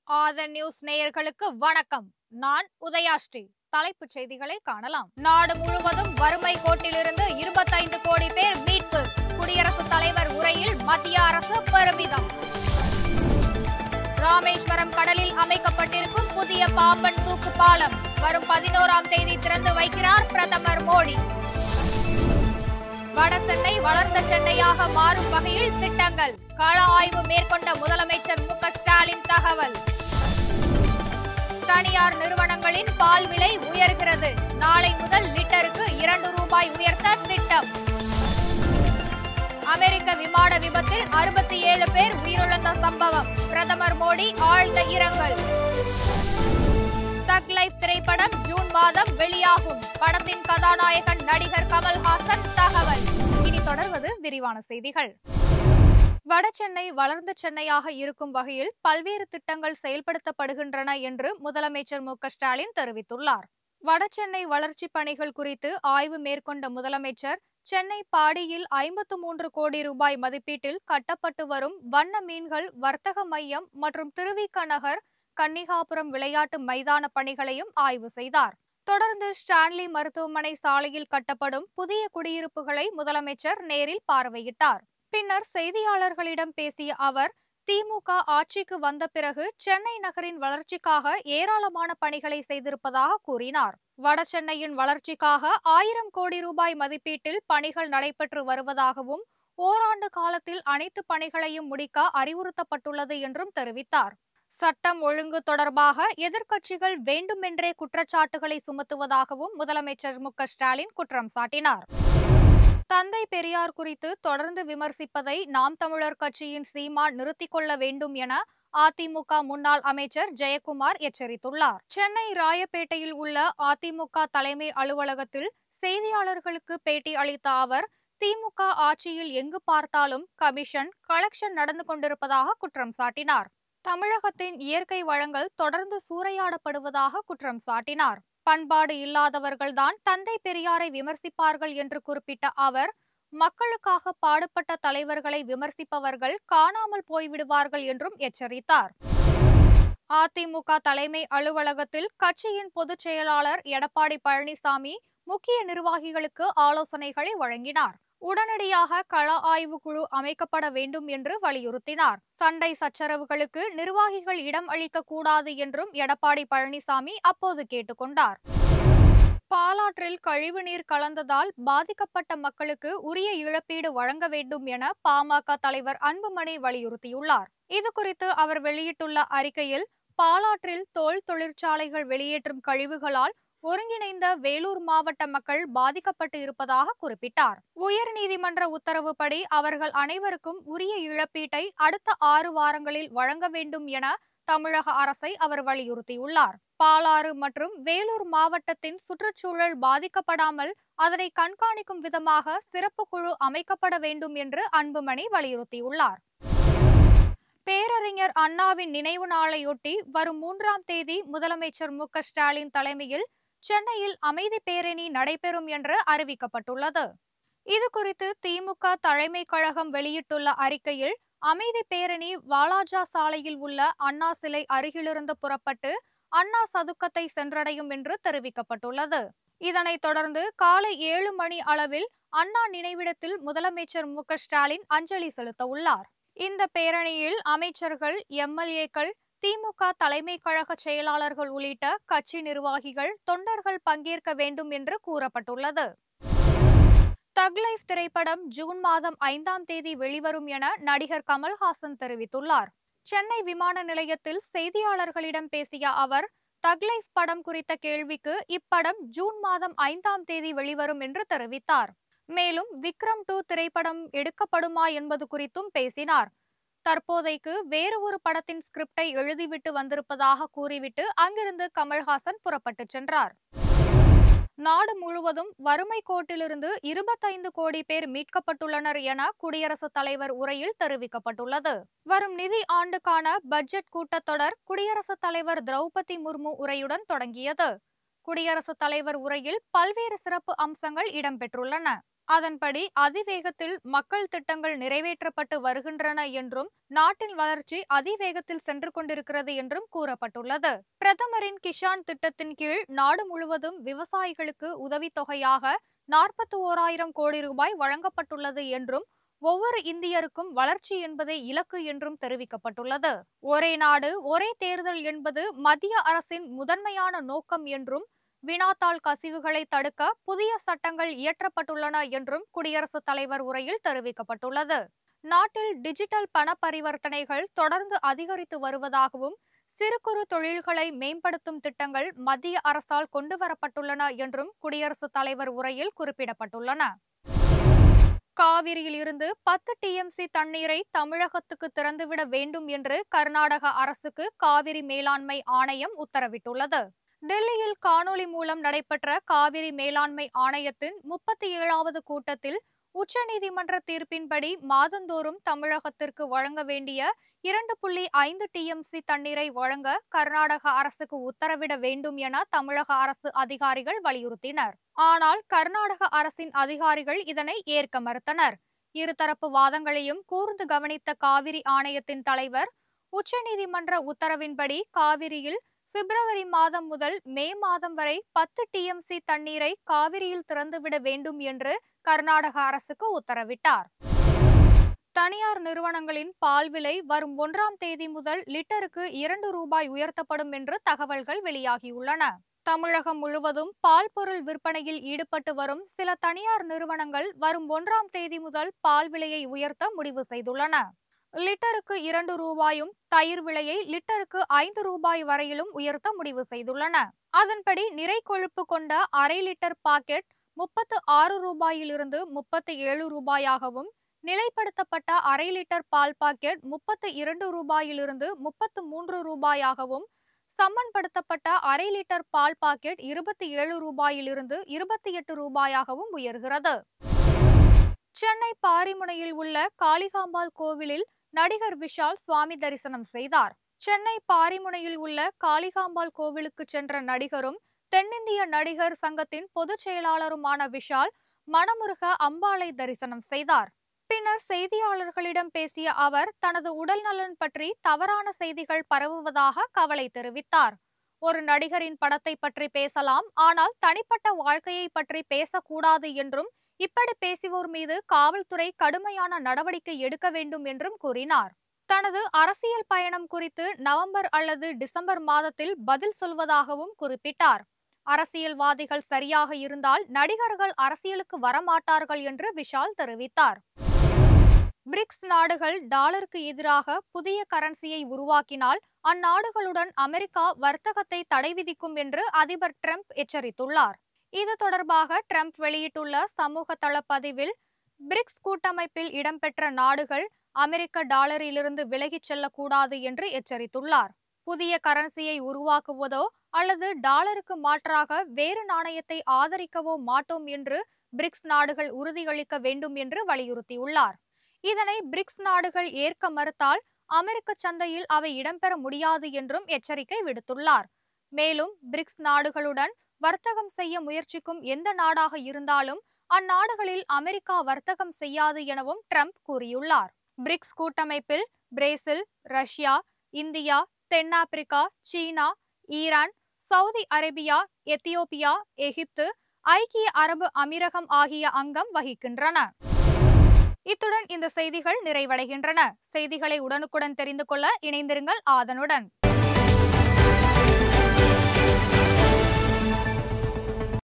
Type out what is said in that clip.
ஆதன் news நேயர்களுக்கு வணக்கம். நான் உதயாஸ்ரீ. தலைப்புச் செய்திகளை காணலாம். நாடு முழுவதும் வறுமை கோட்டிலிருந்து 25 கோடி பேர் மீட்பு. குடியரசுத் தலைவர் உரையில் மத்திய அரசு பெருமிதம். ராமேஸ்வரம் கடலில் அமைக்கப்பட்டிருக்கும் புதிய பாம்பன் தூக்கு பாலம் வரும் 11ஆம் தேதி திறந்து வைக்கிறார் பிரதமர் மோடி. வட சென்னை வளர்ந்த சென்னையாக மாறும் வகையில் திட்டங்கள். கள ஆய்வு மேற்கொண்ட முதலமைச்சர் மு.க.ஸ்டாலின் தகவல். தனியார் நிறுவனங்களின் பால் விலை உயர்கிறது. நாளை முதல் லிட்டருக்கு 2 ரூபாய் உயர்த்த திட்டம். அமெரிக்க விமான விபத்தில் 67 பேர் உயிரிழந்த சம்பவம். பிரதமர் மோடி ஆழ்ந்த இரங்கல். தக் லைஃப் திரைப்படம் ஜூன் மாதம் வெளியாகும். படத்தின் கதாநாயகன் நடிகர் கமல்ஹாசன் தகவல். இனி தொடர்வது விரிவான செய்திகள். வடசென்னை வளர்ந்த சென்னையாக இருக்கும் வகையில் பல்வேறு திட்டங்கள் செயல்படுத்தப்படுகின்றன என்று முதலமைச்சர் மு.க.ஸ்டாலின் தெரிவித்துள்ளார். வடசென்னை வளர்ச்சிப் பணிகள் குறித்து ஆய்வு மேற்கொண்ட முதலமைச்சர் சென்னை பாடியில் 53 கோடி ரூபாய் மதிப்பீட்டில் கட்டப்பட்டு வரும் வண்ண மீன்கள் வர்த்தக மையம் மற்றும் திருவிக நகர் கன்னிகாபுரம் விளையாட்டு மைதான பணிகளையும் ஆய்வு செய்தார். தொடர்ந்து ஸ்டான்லி மருத்துவமனை சாலையில் கட்டப்படும் புதிய குடியிருப்புகளை முதலமைச்சர் நேரில் பார்வையிட்டார். பின்னர் செய்தியாளர்களிடம் பேசிய அவர், திமுக ஆட்சிக்கு வந்த பிறகு சென்னை நகரின் வளர்ச்சிக்காக ஏராளமான பணிகளை செய்திருப்பதாக கூறினார். வடசென்னையின் வளர்ச்சிக்காக 1000 கோடி ரூபாய் மதிப்பீட்டில் பணிகள் நடைபெற்று வருவதாகவும் ஓராண்டு காலத்தில் அனைத்து பணிகளையும் முடிக்க அறிவுறுத்தப்பட்டுள்ளது என்றும் தெரிவித்தார். சட்டம் ஒழுங்கு தொடர்பாக எதிர்க்கட்சிகள் வேண்டுமென்றே குற்றச்சாட்டுகளை சுமத்துவதாகவும் முதலமைச்சர் மு.க.ஸ்டாலின் குற்றம் சாட்டினார். தந்தை பெரியார் குறித்து தொடர்ந்து விமர்சிப்பதை நாம் தமிழர் கட்சியின் சீமான் நிறுத்திக் கொள்ள வேண்டும் என அதிமுக முன்னாள் அமைச்சர் ஜெயக்குமார் எச்சரித்துள்ளார். சென்னை ராயப்பேட்டையில் உள்ள அதிமுக தலைமை அலுவலகத்தில் செய்தியாளர்களுக்கு பேட்டி அளித்த அவர், திமுக ஆட்சியில் எங்கு பார்த்தாலும் கமிஷன், கலெக்ஷன் நடந்து கொண்டிருப்பதாக குற்றம் சாட்டினார். தமிழகத்தின் இயற்கை வளங்கள் தொடர்ந்து சூறையாடப்படுவதாக குற்றம் சாட்டினார். பண்பாடு இல்லாதவர்கள்தான் தந்தை பெரியாரை விமர்சிப்பார்கள் என்று குறிப்பிட்ட அவர், மக்களுக்காக பாடுபட்ட தலைவர்களை விமர்சிப்பவர்கள் காணாமல் போய்விடுவார்கள் என்றும் எச்சரித்தார். அதிமுக தலைமை அலுவலகத்தில் கட்சியின் பொதுச் செயலாளர் எடப்பாடி பழனிசாமி முக்கிய நிர்வாகிகளுக்கு ஆலோசனைகளை வழங்கினார். உடனடியாக கள ஆய்வு குழு அமைக்கப்பட வேண்டும் என்று வலியுறுத்தினார். சண்டை சச்சரவுகளுக்கு நிர்வாகிகள் இடம் அளிக்க கூடாது என்றும் எடப்பாடி பழனிசாமி அப்போது கேட்டுக்கொண்டார். பாலாற்றில் கழிவுநீர் கலந்ததால் பாதிக்கப்பட்ட மக்களுக்கு உரிய இழப்பீடு வழங்க வேண்டும் என பாமக தலைவர் அன்புமணி வலியுறுத்தியுள்ளார். இதுகுறித்து அவர் வெளியிட்டுள்ள அறிக்கையில், பாலாற்றில் தோல் தொழிற்சாலைகள் வெளியேற்றும் கழிவுகளால் ஒருங்கிணைந்த வேலூர் மாவட்ட மக்கள் பாதிக்கப்பட்டு இருப்பதாக குறிப்பிட்டார். உயர்நீதிமன்ற உத்தரவுப்படி அவர்கள் அனைவருக்கும் உரிய இழப்பீட்டை அடுத்த 6 வாரங்களில் வழங்க வேண்டும் என தமிழக அரசை அவர் வலியுறுத்தியுள்ளார். பாலாறு மற்றும் வேலூர் மாவட்டத்தின் சுற்றுச்சூழல் பாதிக்கப்படாமல் அதனை கண்காணிக்கும் விதமாக சிறப்பு குழு அமைக்கப்பட வேண்டும் என்று அன்புமணி வலியுறுத்தியுள்ளார். பேரறிஞர் அண்ணாவின் நினைவு நாளையொட்டி வரும் 3ஆம் தேதி முதலமைச்சர் மு.க.ஸ்டாலின் தலைமையில் சென்னையில் அமைதி பேரணி நடைபெறும் என்று அறிவிக்கப்பட்டுள்ளது. இதுகுறித்து திமுக தலைமை கழகம் வெளியிட்டுள்ள அறிக்கையில், அமைதி பேரணி வாலாஜா சாலையில் உள்ள அண்ணா சிலை அருகிலிருந்து புறப்பட்டு அண்ணா சதுக்கத்தை சென்றடையும் என்று தெரிவிக்கப்பட்டுள்ளது. இதனைத் தொடர்ந்து காலை 7 மணி அளவில் அண்ணா நினைவிடத்தில் முதலமைச்சர் மு.க.ஸ்டாலின் அஞ்சலி செலுத்த உள்ளார். இந்த பேரணியில் அமைச்சர்கள், எம்எல்ஏக்கள், திமுக தலைமை கழக செயலாளர்கள் உள்ளிட்ட கட்சி நிர்வாகிகள், தொண்டர்கள் பங்கேற்க வேண்டும் என்று கூறப்பட்டுள்ளது. தக் லைஃப் திரைப்படம் ஜூன் மாதம் 5ஆம் தேதி வெளிவரும் என நடிகர் கமல்ஹாசன் தெரிவித்துள்ளார். சென்னை விமான நிலையத்தில் செய்தியாளர்களிடம் பேசிய அவர், தக் லைஃப் படம் குறித்த கேள்விக்கு இப்படம் ஜூன் மாதம் 5ஆம் தேதி வெளிவரும் என்று தெரிவித்தார். மேலும் விக்ரம் 2 திரைப்படம் எடுக்கப்படுமா என்பது குறித்தும் பேசினார். தற்போதைக்கு வேறு ஒரு படத்தின் ஸ்கிரிப்டை எழுதிவிட்டு வந்திருப்பதாக கூறிவிட்டு அங்கிருந்து கமல்ஹாசன் புறப்பட்டு சென்றார். நாடு முழுவதும் வறுமை கோட்டிலிருந்து 25 கோடி பேர் மீட்கப்பட்டுள்ளனர் என குடியரசுத் தலைவர் உரையில் தெரிவிக்கப்பட்டுள்ளது. வரும் நிதி ஆண்டுக்கான பட்ஜெட் கூட்டத்தொடர் குடியரசுத் தலைவர் திரௌபதி முர்மு உரையுடன் தொடங்கியது. குடியரசுத் தலைவர் உரையில் பல்வேறு சிறப்பு அம்சங்கள் இடம்பெற்றுள்ளன. அதன்படி அதிவேகத்தில் மக்கள் திட்டங்கள் நிறைவேற்றப்பட்டு வருகின்றன என்றும் நாட்டின் வளர்ச்சி அதிவேகத்தில் சென்று கொண்டிருக்கிறது என்றும் கூறப்பட்டுள்ளது. பிரதமரின் கிஷான் திட்டத்தின் கீழ் நாடு முழுவதும் விவசாயிகளுக்கு உதவித்தொகையாக 41,000 கோடி ரூபாய் வழங்கப்பட்டுள்ளது என்றும் ஒவ்வொரு இந்தியருக்கும் வளர்ச்சி என்பதே இலக்கு என்றும் தெரிவிக்கப்பட்டுள்ளது. ஒரே நாடு ஒரே தேர்தல் என்பது மத்திய அரசின் முதன்மையான நோக்கம் என்றும் வினாத்தாள் கசிவுகளை தடுக்க புதிய சட்டங்கள் இயற்றப்பட்டுள்ளன என்றும் குடியரசுத் தலைவர் உரையில் தெரிவிக்கப்பட்டுள்ளது. நாட்டில் டிஜிட்டல் பண பரிவர்த்தனைகள் தொடர்ந்து அதிகரித்து வருவதாகவும் சிறு குறு தொழில்களை மேம்படுத்தும் திட்டங்கள் மத்திய அரசால் கொண்டுவரப்பட்டுள்ளன என்றும் குடியரசுத் தலைவர் உரையில் குறிப்பிடப்பட்டுள்ளன. காவிரியில் இருந்து 10 TMC தண்ணீரை தமிழகத்துக்கு திறந்துவிட வேண்டும் என்று கர்நாடக அரசுக்கு காவிரி மேலாண்மை ஆணையம் உத்தரவிட்டுள்ளது. டெல்லியில் காணொலி மூலம் நடைபெற்ற காவிரி மேலாண்மை ஆணையத்தின் 37வது கூட்டத்தில் உச்சநீதிமன்ற தீர்ப்பின்படி மாதந்தோறும் தமிழகத்திற்கு வழங்க வேண்டிய 2.5 TMC தண்ணீரை வழங்க கர்நாடக அரசுக்கு உத்தரவிட வேண்டும் என தமிழக அரசு அதிகாரிகள் வலியுறுத்தினர். ஆனால் கர்நாடக அரசின் அதிகாரிகள் இதனை ஏற்க மறுத்தனர். இருதரப்பு வாதங்களையும் கூர்ந்து கவனித்த காவிரி ஆணையத்தின் தலைவர் உச்சநீதிமன்ற உத்தரவின்படி காவிரியில் பிப்ரவரி மாதம் முதல் மே மாதம் வரை 10 TMC தண்ணீரை காவிரியில் திறந்துவிட வேண்டும் என்று கர்நாடக அரசுக்கு உத்தரவிட்டார். தனியார் நிறுவனங்களின் பால் விலை வரும் 1ஆம் தேதி முதல் லிட்டருக்கு 2 ரூபாய் உயர்த்தப்படும் என்று தகவல்கள் வெளியாகியுள்ளன. தமிழகம் முழுவதும் பால் பொருள் விற்பனையில் ஈடுபட்டு வரும் சில தனியார் நிறுவனங்கள் வரும் 1ஆம் தேதி முதல் பால் விலையை உயர்த்த முடிவு செய்துள்ளன. லிட்டருக்கு 2 ரூபாயும் தயிர் விலையை லிட்டருக்கு 5 ரூபாய் வரையிலும் உயர்த்த முடிவு செய்துள்ளன. அதன்படி நிறை கொழுப்பு கொண்ட அரை லிட்டர் பாக்கெட் 36 ரூபாயிலிருந்து 37 ரூபாயாகவும், நிலைப்படுத்தப்பட்ட அரை லிட்டர் பால் பாக்கெட் 32 ரூபாயிலிருந்து 33 ரூபாயாகவும், சம்மன்படுத்தப்பட்ட அரை லிட்டர் பால் பாக்கெட் 27 ரூபாயிலிருந்து 28 ரூபாயாகவும் உயர்கிறது. சென்னை பாரிமுனையில் உள்ள காளிகாம்பாள் கோவிலில் நடிகர் விஷால் சுவாமி தரிசனம் செய்தார். சென்னை பாரிமுனையில் உள்ள காளிகாம்பாள் கோவிலுக்கு சென்ற நடிகரும் தென்னிந்திய நடிகர் சங்கத்தின் பொதுச் செயலாளருமான விஷால் மனமுருக அம்பாளை தரிசனம் செய்தார். பின்னர் செய்தியாளர்களிடம் பேசிய அவர் தனது உடல் நலன் பற்றி தவறான செய்திகள் பரவுவதாக கவலை தெரிவித்தார். ஒரு நடிகரின் படத்தை பற்றி பேசலாம், ஆனால் தனிப்பட்ட வாழ்க்கையை பற்றி பேசக்கூடாது என்றும் இப்படி பேசுவோர் மீது காவல்துறை கடுமையான நடவடிக்கை எடுக்க வேண்டும் என்றும் கூறினார். தனது அரசியல் பயணம் குறித்து நவம்பர் அல்லது டிசம்பர் மாதத்தில் பதில் சொல்வதாகவும் குறிப்பிட்டார். அரசியல்வாதிகள் சரியாக இருந்தால் நடிகர்கள் அரசியலுக்கு வரமாட்டார்கள் என்று விஷால் தெரிவித்தார். பிரிக்ஸ் நாடுகள் டாலருக்கு எதிராக புதிய கரன்சியை உருவாக்கினால் அந்நாடுகளுடன் அமெரிக்கா வர்த்தகத்தை தடை விதிக்கும் என்று அதிபர் டிரம்ப் எச்சரித்துள்ளார். இது தொடர்பாக டிரம்ப் வெளியிட்டுள்ள சமூக தள பதிவில் பிரிக்ஸ் கூட்டமைப்பில் இடம்பெற்ற நாடுகள் அமெரிக்க டாலரிலிருந்து விலகிச் செல்லக்கூடாது என்று எச்சரித்துள்ளார். புதிய கரன்சியை உருவாக்குவதோ அல்லது டாலருக்கு மாற்றாக வேறு நாணயத்தை ஆதரிக்கவோ மாட்டோம் என்று பிரிக்ஸ் நாடுகள் உறுதியளிக்க வேண்டும் என்று வலியுறுத்தியுள்ளார். இதனை பிரிக்ஸ் நாடுகள் ஏற்க மறுத்தால் அமெரிக்க சந்தையில் அவை இடம்பெற முடியாது என்றும் எச்சரிக்கை விடுத்துள்ளார். மேலும் பிரிக்ஸ் நாடுகளுடன் வர்த்தகம் செய்ய முயற்சிக்கும் எந்த நாடாக இருந்தாலும் அந்நாடுகளில் அமெரிக்கா வர்த்தகம் செய்யாது எனவும் டிரம்ப் கூறியுள்ளார். பிரிக்ஸ் கூட்டமைப்பில் பிரேசில், ரஷ்யா, இந்தியா, தென்னாப்பிரிக்கா, சீனா, ஈரான், சவுதி அரேபியா, எத்தியோப்பியா, எகிப்து, ஐக்கிய அரபு அமீரகம் ஆகிய அங்கம் வகிக்கின்றன. இத்துடன் இந்த செய்திகள் நிறைவடைகின்றன. செய்திகளை உடனுக்குடன் தெரிந்து கொள்ள இணைந்திருங்கள் ஆதனுடன்.